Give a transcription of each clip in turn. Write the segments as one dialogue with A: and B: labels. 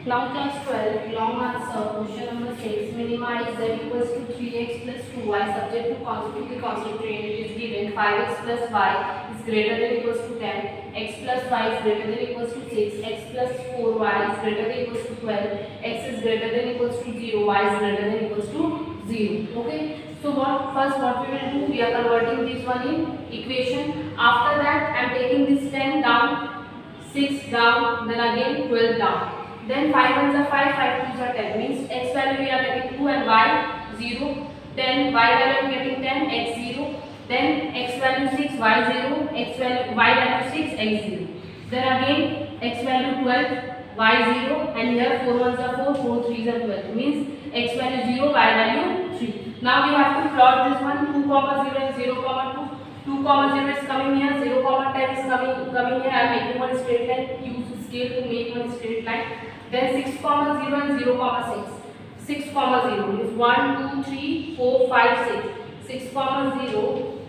A: Now class 12, long answer, question number 6, minimize z equals to 3x plus 2y subject to the constant range. It is given 5x plus y is greater than equals to 10, x plus y is greater than equals to 6, x plus 4y is greater than equals to 12, x is greater than equals to 0, y is greater than equals to 0. Okay, so what we will do, we are converting this one in equation. After that I am taking this 10 down, 6 down, then again 12 down. Then 5 ones are 5, 5 twos are 10. Means x value we are getting 2 and y 0. Then y value I am getting 10, x 0. Then x value 6, y 0. X value y value 6, x 0. Then again x value 12, y 0. And here 4 ones are 4, 4 threes are 12. Means x value 0, y value 3. Now we have to plot this one 2 comma 0 and 0 comma 2. 2 comma 0 is coming here, 0 comma 10 is coming here. I am making one straight line. Use scale to make one straight line. Then 6 comma 0 and 0 comma 6. 6 comma 0 is 1, 2, 3, 4, 5, 6. 6 comma 0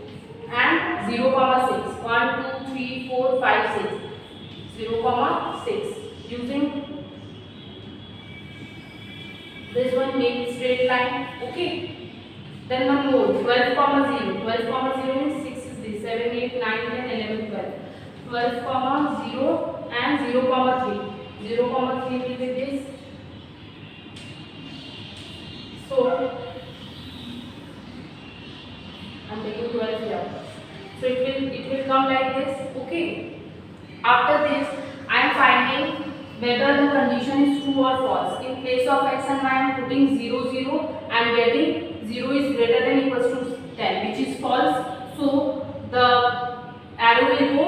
A: and 0 comma 6. 1, 2, 3, 4, 5, 6. 0 comma 6. Using this one, make straight line. Okay. Then one more, 12 comma 0. 12 comma 0 means 6 is this, 7, 8, 9, 10, 11, 12. 12 comma 0 and 0 comma 3. 0 comma 3 will be this. So I am taking 12 here. So it will come like this. Okay. After this, I am finding whether the condition is true or false. In place of x and y, I am putting 0, 0. I am getting 0 is greater than equals to 10, which is false. So the arrow will go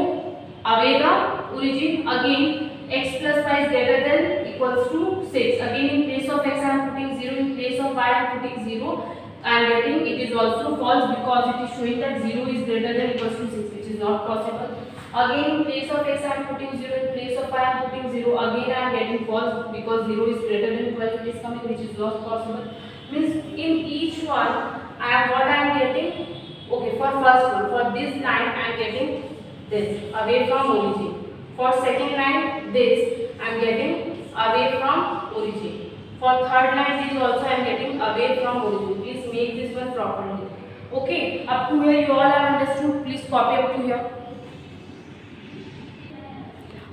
A: away the origin. Again, x plus y is greater than equals to 6. Again, in place of x I am putting 0, in place of y I am putting 0. I am getting it is also false because it is showing that 0 is greater than equals to 6, which is not possible. Again, in place of x I am putting 0, in place of y I am putting 0. Again, I am getting false because 0 is greater than 12, it is coming, which is not possible. Means in each one, what I am getting. Okay, for first one, for this line I am getting this away from origin. For second line, this I am getting away from origin. For third line, this also I am getting away from origin. Please make this one properly. Okay, up to here you all have understood. Please copy up to here.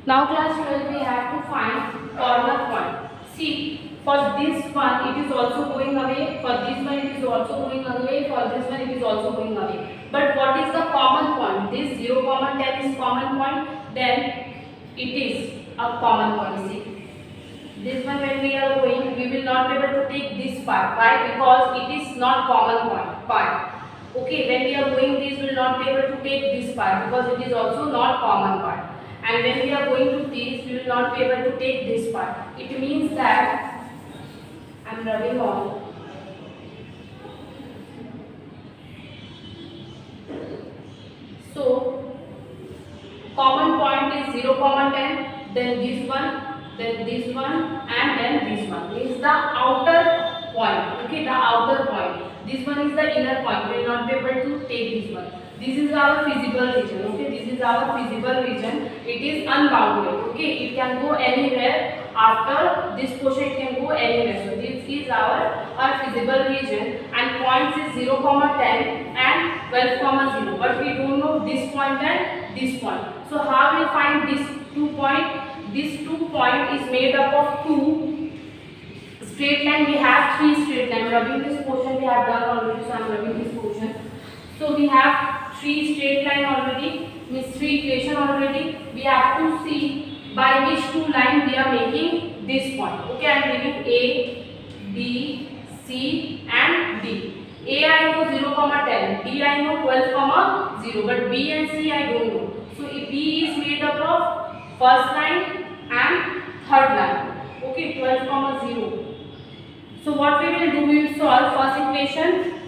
A: Now class 12 we have to find corner point. See, for this one it is also going away, for this one it is also going away, for this one it is also going away. But what is the common point? This 0, 10 is common point, then it is a common point. See, this one when we are going, we will not be able to take this part. Why? Because it is not common part. Okay, when we are going, this will not be able to take this part because it is also not common part. And when we are going to this, we will not be able to take this part. It means that I am rubbing on. So common point is 0, 10, then this one, then this one, and then this one. Means the outer point. Okay, the outer point. This one is the inner point. We will not be able to take this one. This is our feasible region. Okay, this is our feasible region. It is unbounded. Okay, it can go anywhere. After this portion, it can go anywhere. So this is our feasible region, and points is 0, 10 and 12, 0. But we don't know this point and this point. So how we find these 2 points? This 2 point is made up of 2 straight line. We have 3 straight line. Rubbing this portion we have done already, so I am rubbing this portion. So we have 3 straight line already, means 3 equation already. We have to see by which 2 line we are making this point. Okay, I am giving A, B, C and D. A I know 0, 10, D I know 12, 0, but B and C I don't know. So if B is made up of first line and third line. Okay, 12, 0. So what we will do, we will solve first equation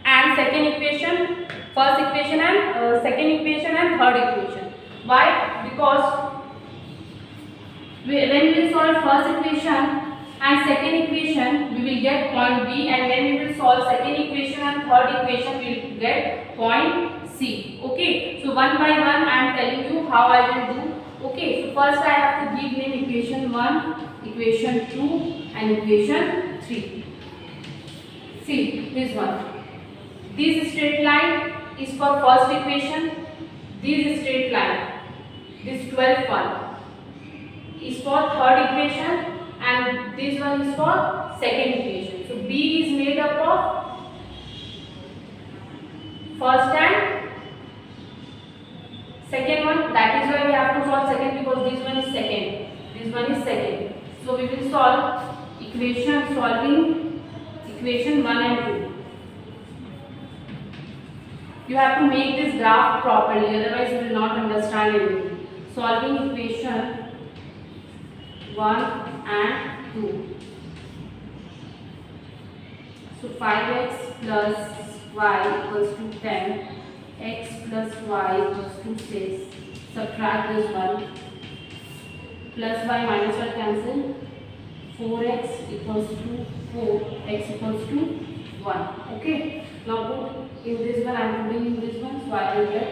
A: and second equation, first equation and second equation and third equation. Why? Because when we solve first equation and second equation, we will get point B, and when we will solve second equation and third equation, we will get point C. Okay, so one by one I am telling you how I will do. Okay, so first I have to give name equation 1, equation 2 and equation 3. See this one. This straight line is for first equation. This straight line, this 12th one, is for third equation, and this one is for second equation. So B is made up of first and second one. That is why we have to solve second, because this one is second. This one is second. So we will solve solving equation 1 and 2. You have to make this graph properly, otherwise you will not understand anything. Solving equation 1 and 2. So 5x plus y equals to 10, x plus y equals to 6. Subtract this one. Plus y minus y cancel. 4x equals to 4, x equals to 1. Okay. Now put in this one, I am putting in this one, so I will get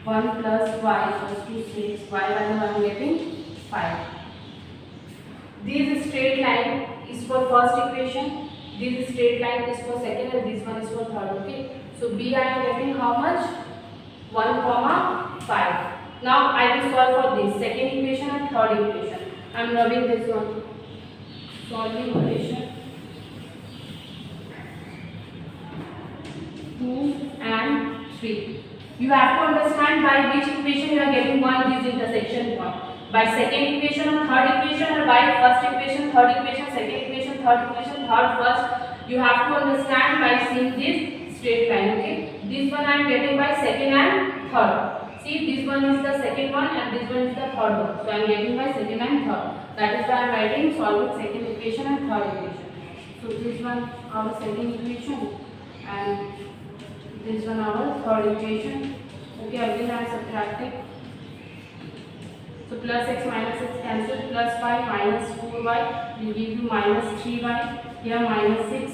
A: 1 plus y equals to 6. Y value I am getting 5. This straight line is for first equation, this straight line is for second, and this one is for third. Okay. So B I am getting how much? 1 comma 5. Now I will solve for this second equation and third equation. I am rubbing this one. Solving equation 2 and 3. You have to understand by which equation you are getting this intersection point. By second equation or third equation, or by first equation, third equation, second equation, third equation, third, first. You have to understand by seeing this straight line. Okay. This one I am getting by second and third. See, this one is the second one and this one is the third one. So I am getting by second and third. That is why I am writing solving second equation and third equation. So this one our second equation and this one our third equation. Okay, again I am subtracting. So plus x minus x cancel, plus 5 minus 4y will give you minus 3y. Here minus 6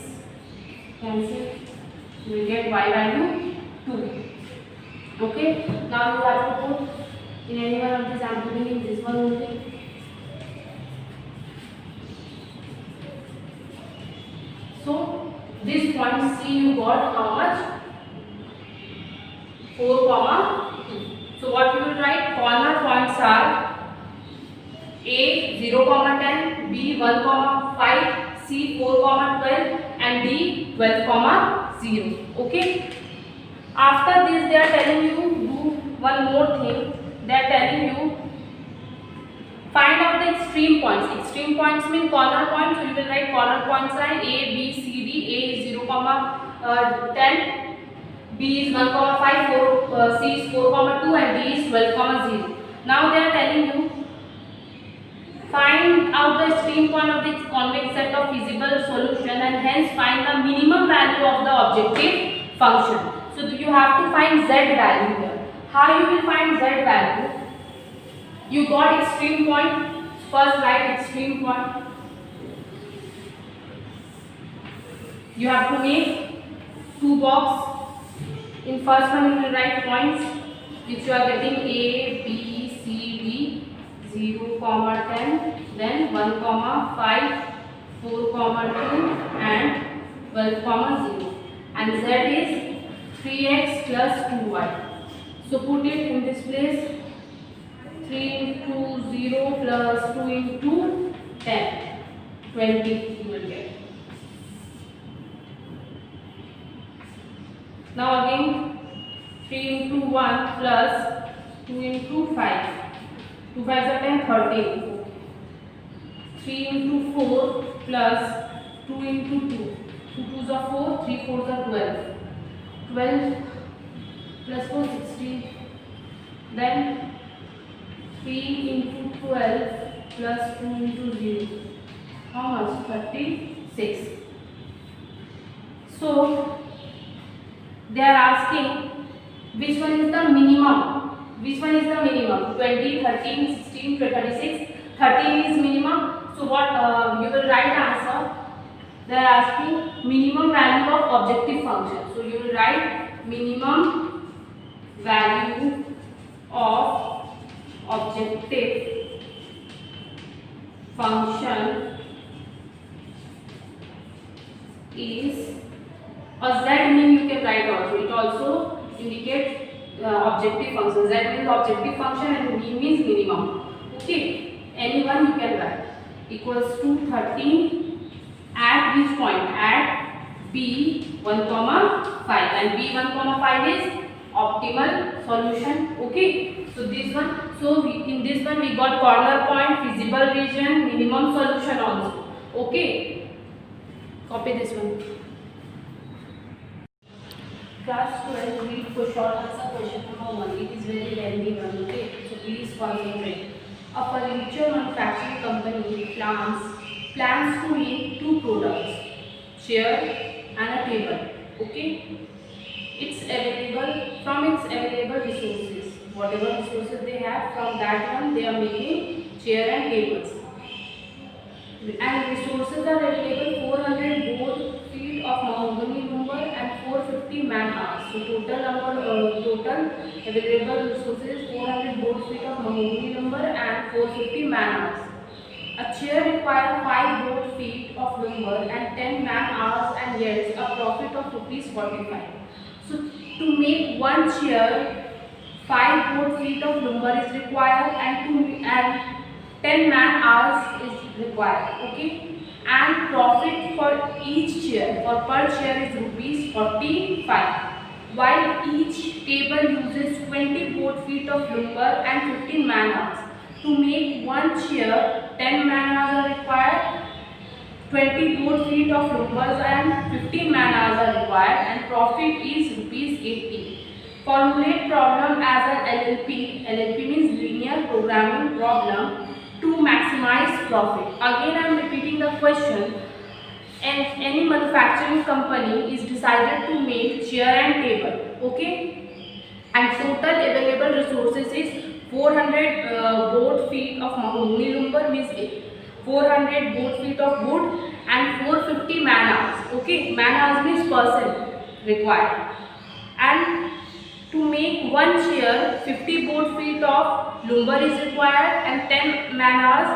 A: cancel. You will get y value 2. Okay. Now you have to put in any one of these. I am putting in this one only. So this point C you got how much? 4 comma 2. So what you will write? Corner points are A 0 comma 10, B 1 comma 5, C 4 comma 12, and D 12 comma 0. Okay. After this, they are telling you do one more thing. They are telling you find out the extreme points. Extreme points mean corner points. So you will write corner points are A, B, C, D. A is 0 comma 10. B is 1 comma 5, 4, C is 4 comma 2, and D is 12 comma 0. Now they are telling you find out the extreme point of the convex set of feasible solution, and hence find the minimum value of the objective function. So you have to find z value here. How you will find z value? You got extreme point. First write extreme point. You have to make two boxes. In first one you will write points which you are getting A, B, C, D, 0 comma 10, then 1 comma 5, 4 comma 2, and 12 comma 0. And Z is 3x plus 2y. So put it in this place. 3 into 0 plus 2 into 10. 20 you will get. Now again 3 into 1 plus 2 into 5. 2 5s are 10, 13. 3 into 4 plus 2 into 2. 2 2s are 4, 3 4s are 12. 12 plus 4, 16. Then 3 into 12 plus 2 into 0. How much? 36. So they are asking which one is the minimum. Which one is the minimum? 20, 13, 16, 36. 13 is minimum. So what you will write answer. They are asking minimum value of objective function. So you will write minimum value of objective function is, or Z mean you can write also. It also indicates objective function. Z means objective function and M means minimum. Okay, any one you can write. Equals to 13 at which point? At B1 comma 5, and B1 comma 5 is optimal solution. Okay, so this one, so in this one we got corner point, feasible region, minimum solution also. Okay, copy this one. Class 12, read for short answer question number 1. It is very lengthy one. Okay, so please concentrate. A furniture manufacturing company plans to make two products, chair and a table. Okay, it's available from its available resources. Whatever resources they have, from that one they are making chair and tables. And resources are available 400 board feet of mahogany lumber and 450 man hours. So total available resources 400 board feet of mahogany lumber and 450 man hours. A chair requires 5 board feet of lumber and 10 man hours and yields a profit of ₹45. So to make one chair, 5 board feet of lumber is required and 10 man hours is required. Okay, and profit for each chair, for per chair, is ₹45, while each table uses 20 board feet of lumber and 15 man hours. To make one chair, 10 man hours are required, 20 board feet of lumber and 15 man hours are required, and profit is ₹80. Formulate problem as an LLP. LLP means linear programming problem to maximize profit. Again I am repeating the question. And any manufacturing company is decided to make chair and table. Okay, and total available resources is 400 board feet of mahogany lumber, means 400 board feet of wood and 450 man hours. Okay, man hours means person required. And to make one chair, 50 board feet of lumber is required and 10 man hours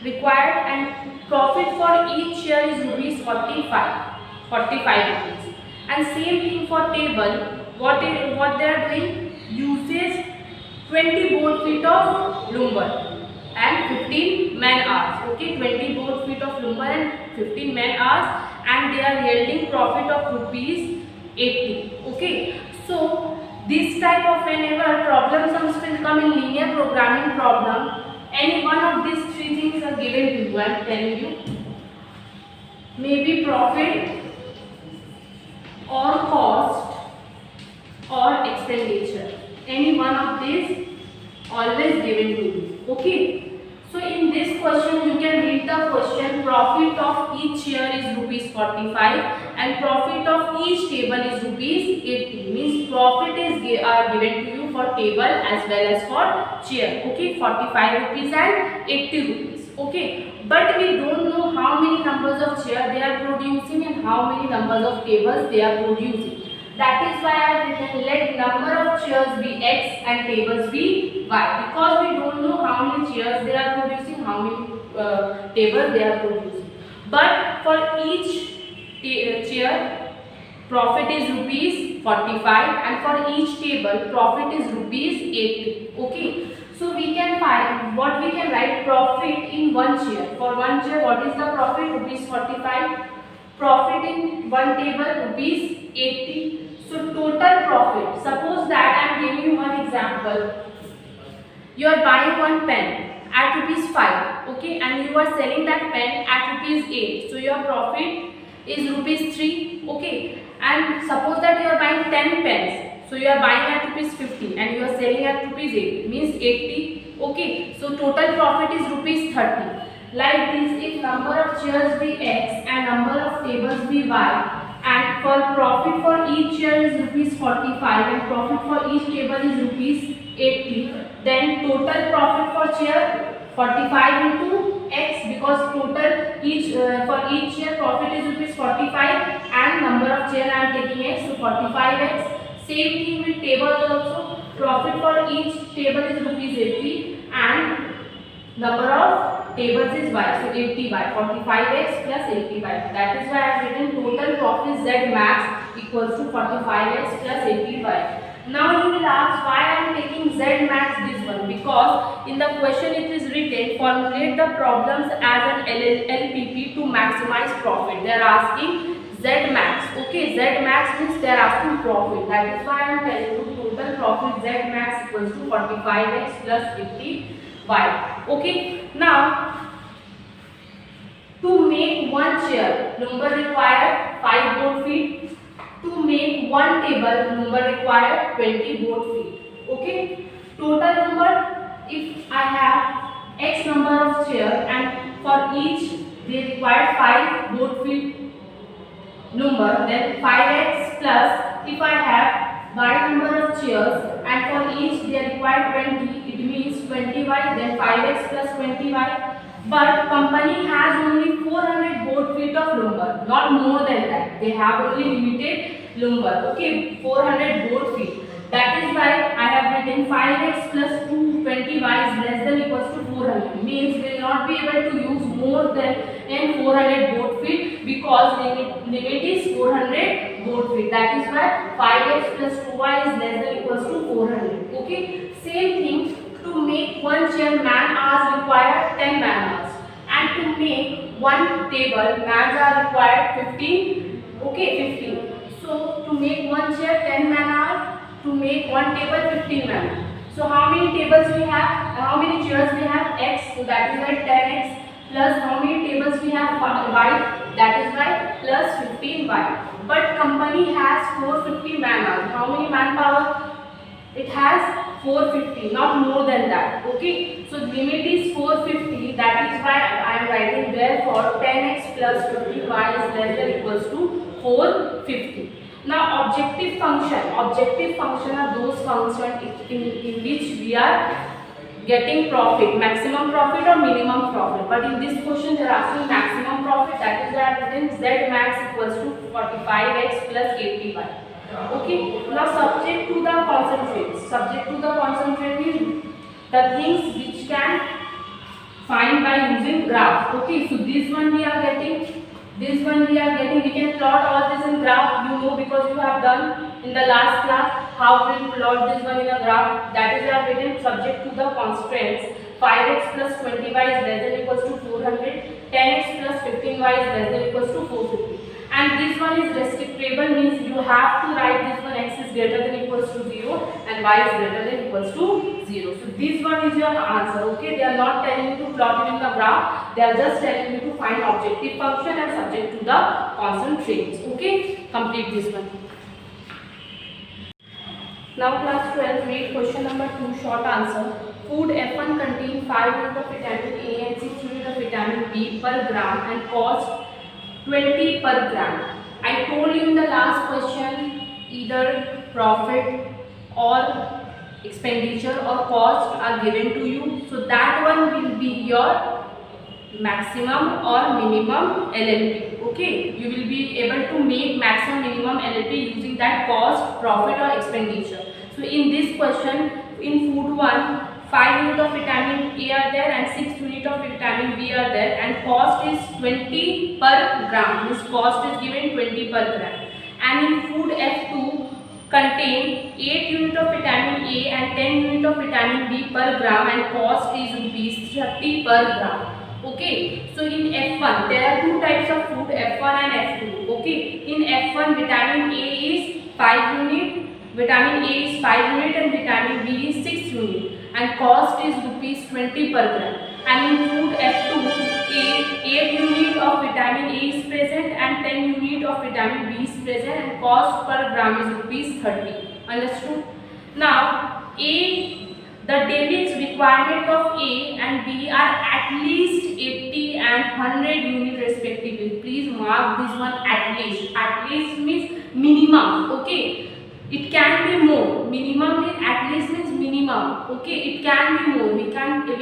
A: required, and profit for each chair is ₹45. And same thing for table. What they are doing? Uses 20 board feet of lumber and 15 man hours. Okay, 20 board feet of lumber and 15 man hours, and they are yielding profit of ₹80. Okay, so this type of whenever problem sums will come in linear programming problem, any one of these three things are given to you. I am telling you, maybe profit or cost or expenditure. Any one of these always given to you. Okay. So in this question you can read the question. Profit of each chair is ₹45 and profit of each table is ₹80. Means profit is given to you for table as well as for chair. Okay, ₹45 and ₹80. Okay, but we don't know how many numbers of chair they are producing and how many numbers of tables they are producing. That is why I have written let number of chairs be X and tables be Y, because we don't know how many chairs they are producing, how many tables they are producing. But for each chair profit is ₹45 and for each table profit is ₹80. Okay, so we can find what we can write profit in one chair. For one chair, what is the profit? ₹45. Profit in one table ₹80. So total profit, suppose that I am giving you one example. You are buying one pen at ₹5, okay, and you are selling that pen at ₹8. So your profit is ₹3, okay. And suppose that you are buying 10 pens, so you are buying at ₹50 and you are selling at ₹8, means 80. Okay, so total profit is ₹30. Like this, if number of chairs be X and number of tables be Y, and for profit for each chair is ₹45 and profit for each table is ₹80, then total profit for chair 45 into X, because total for each chair profit is ₹45 and number of chair I am taking X, so 45X. Same thing with tables also. Profit for each table is ₹80 and number of tables is y, so 80y, 45x plus 80y. That is why I have written total profit Z max equals to 45x plus 80y. Now you will ask why I am taking Z max this one, because in the question it is written formulate the problems as an LPP to maximize profit. They are asking Z max. Okay, Z max means they are asking profit. That is why I am telling you total profit Z max equals to 45x plus 80y. Okay, now to make one chair, number required 5 board feet. To make one table, number required 20 board feet. Okay, total number, if I have x number of chair and for each they require 5 board feet number, then 5x plus, if I have y number of chairs and for each they require 20, it means 20y, then 5x plus 20y. But company has only 400 board feet of lumber, not more than that. They have only limited lumber. Okay, 400 board feet. That is why I have written 5x plus 220y is less than equals to 400. Means we will not be able to use more than 400 board feet because limit is 400 board feet. That is why 5x plus 2y is less than equals to 400. Okay, same thing. To make one chair, man hours required 10 man hours, and to make one table, man hours required 15. Okay, 15. So to make one chair 10 man hours, to make one table 15 man hours. So how many tables we have? How many chairs we have? X. So that is why 10x plus how many tables we have? Y. That is why plus 15y. But company has 450 man hours. How many manpower? It has 450, not more than that. Okay, so limit is 450. That is why I am writing therefore 10x plus 50y is less than equals to 450. Now objective function. Objective function are those functions in which we are getting profit, maximum profit or minimum profit. But in this question they are asking maximum profit. That is why I have written Z max equals to 45x plus 80y. Okay, now subject to the concentrates. Subject to the concentrate means the things which can find by using graph. Okay, so this one we are getting, this one we are getting. We can plot all this in graph. You know because you have done in the last class how we plot this one in a graph. That is I have written subject to the constraints. 5x plus 20y is less than equals to 400. 10x plus 15y is less than equals to 450. And this one is restrictable, means you have to write this one x is greater than equals to 0 and y is greater than equals to 0. So this one is your answer. Okay, they are not telling you to plot it in the graph, they are just telling you to find objective function and subject to the concentrates. Okay, complete this one. Now class 12, read question number 2, short answer. Food F1 contains 5 units of vitamin A and 6 units of vitamin B per gram and cost 20 per gram. I told you in the last question either profit or expenditure or cost are given to you. So that one will be your maximum or minimum LLP. Okay, you will be able to make maximum minimum LLP using that cost, profit or expenditure. So in this question, in food 1, 5 units of vitamin A are there and 6 units of vitamin B are there and cost is 20 per gram. This cost is given 20 per gram. And in food F2 contain 8 units of vitamin A and 10 units of vitamin B per gram and cost is rupees 30 per gram. Okay, so in F1 there are two types of food, F1 and F2. Okay, in F1 vitamin A is 5 unit, vitamin A is 5 unit and vitamin B is 6 unit and cost is rupees 20 per gram. And in food F2 8 unit of vitamin A is present and 10 unit of vitamin B is present and cost per gram is rupees 30. Understood? Now the daily requirement of A and B are at least 80 and 100 unit respectively. Please mark this one at least. At least means minimum. Okay, it can be more. Minimum means at least means minimum. Okay, it can be more. We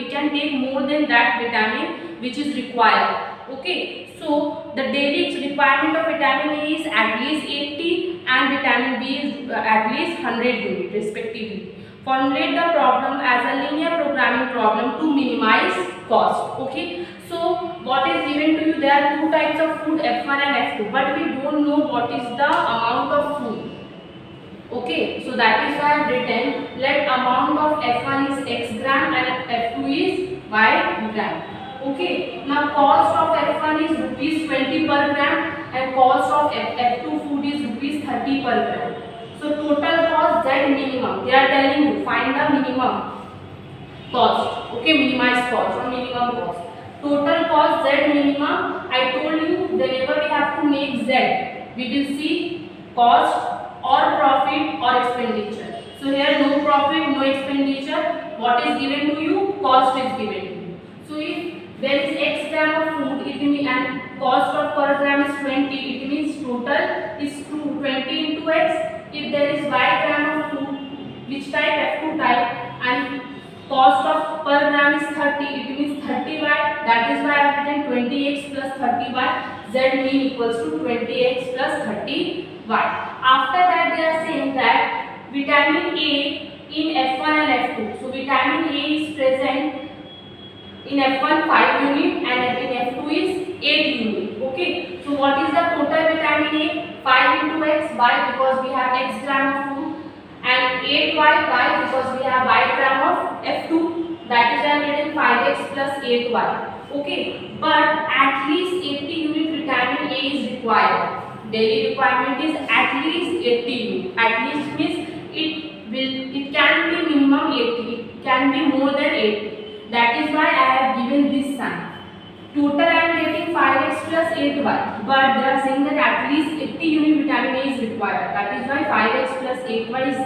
A: can take more than that vitamin which is required. Okay, so the daily requirement of vitamin A is at least 80 and vitamin B is at least 100 unit respectively. formulate the problem as a linear programming problem to minimize cost. Okay, so what is given to you, there are two types of food, F1 and F2, but we don't know what is the amount of food. Okay, so that is why I have written let amount of F1 is x gram and F2 is y gram. Okay, now cost of F1 is rupees 20 per gram and cost of F2 food is rupees 30 per gram. So total cost Z minimum, they are telling you find the minimum cost. Okay, minimize cost or minimum cost. Total cost Z minimum, I told you whenever we have to make Z, we will see cost or profit or expenditure. So here no profit, no expenditure. What is given to you? Cost is given to you. So if there is x gram of food, it means and cost of per gram is 20, it means total is 20 into x. If there is y gram of food, which type? F2 type, and cost of per gram is 30, it means 30y. That is why I have written 20x plus 30y. Z mean equals to 20x plus 30y. After that they are saying that vitamin A in F1 and F2. So vitamin A is present in F1 5 unit and in F2 is 8 unit. Okay, so what is the total vitamin A? 5 into x. Why? Because we have x gram of food, and 8y. Why? Because we have y gram of F2. That is why I am written 5x plus 8y. Okay, but at least 80 unit vitamin A is required. Daily requirement is at least 80 unit. At least means it can be minimum 80. It can be more than 80. That is why I have given this sign. Total I am getting 5x plus 8y, but they are saying that at least 80 unit vitamin A is required. That is why 5x plus 8y is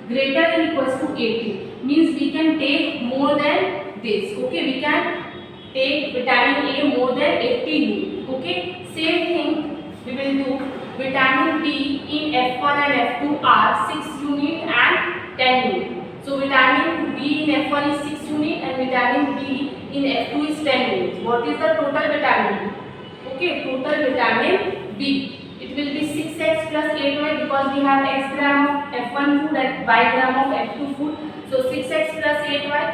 A: greater than equals to 80. Means we can take more than this. Okay, we can take vitamin A more than 80 unit. Okay, same thing we will do. Vitamin B in F1 and F2 are 6 unit and 10 unit. So vitamin B in F1 is 6 unit and vitamin B in F2 is 10 units. What is the total vitamin B? Okay, total vitamin B. It will be 6x plus 8y because we have x gram of F1 food and y gram of F2 food. So 6x plus 8y.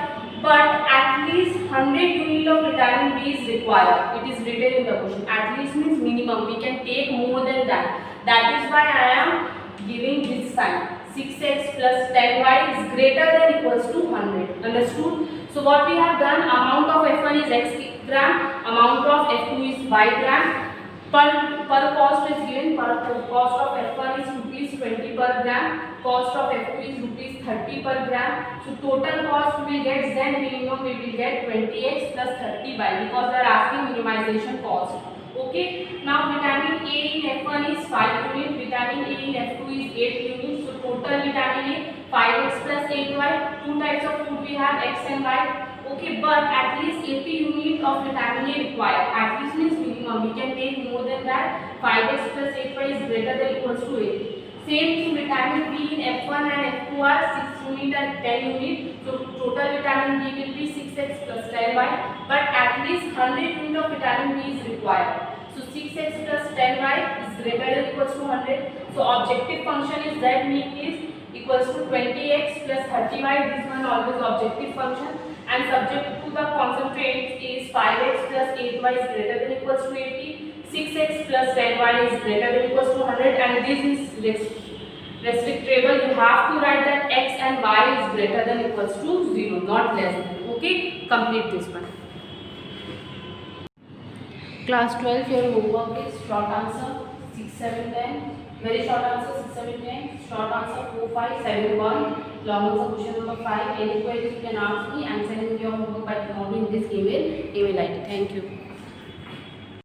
A: But at least 100 unit of vitamin B is required. It is written in the question. At least means minimum. We can take more than that. That is why I am giving this sign. 6x plus 10y is greater than equals to 100. Understood? So what we have done, amount of F1 is x gram, amount of F2 is y gram. Per cost is given. Per cost of F1 is rupees 20 per gram. Cost of F2 is rupees 30 per gram. So total cost we will get Z minimum, we will get 20x plus 30y because they are asking minimization cost. Okay. Now vitamin A in F1 is 5 unit, vitamin A in F2 is 8 units. So total vitamin A 5x plus 8y. Two types of food we have, x and y. Okay, but at least 80 unit of vitamin A required. At least means minimum. We can take more than that. 5x plus 8y is greater than equals to 80. Same thing, vitamin B in F1 and F2 are 6 unit and 10 unit. So total vitamin B will be 6x plus 10y. But at least 100 unit of vitamin B is required. So 6x plus 10y is greater than equals to 100. So objective function is Z mean is equals to 20x plus 30y. This one always objective function. And subject to the concentrate is 5x plus 8y is greater than equals to 80. 6x plus 10y is greater than equals to 100, and this is restrictable. You have to write that x and y is greater than equals to 0, not less than. Okay, complete this one. Class 12, your homework is short answer 6, 7, 10. Very short answer 6, 7, 10. Short answer 4, 5, 7, 1. Long answer question number 5. Any queries you can ask me and send me your homework by tomorrow in this email ID. Thank you.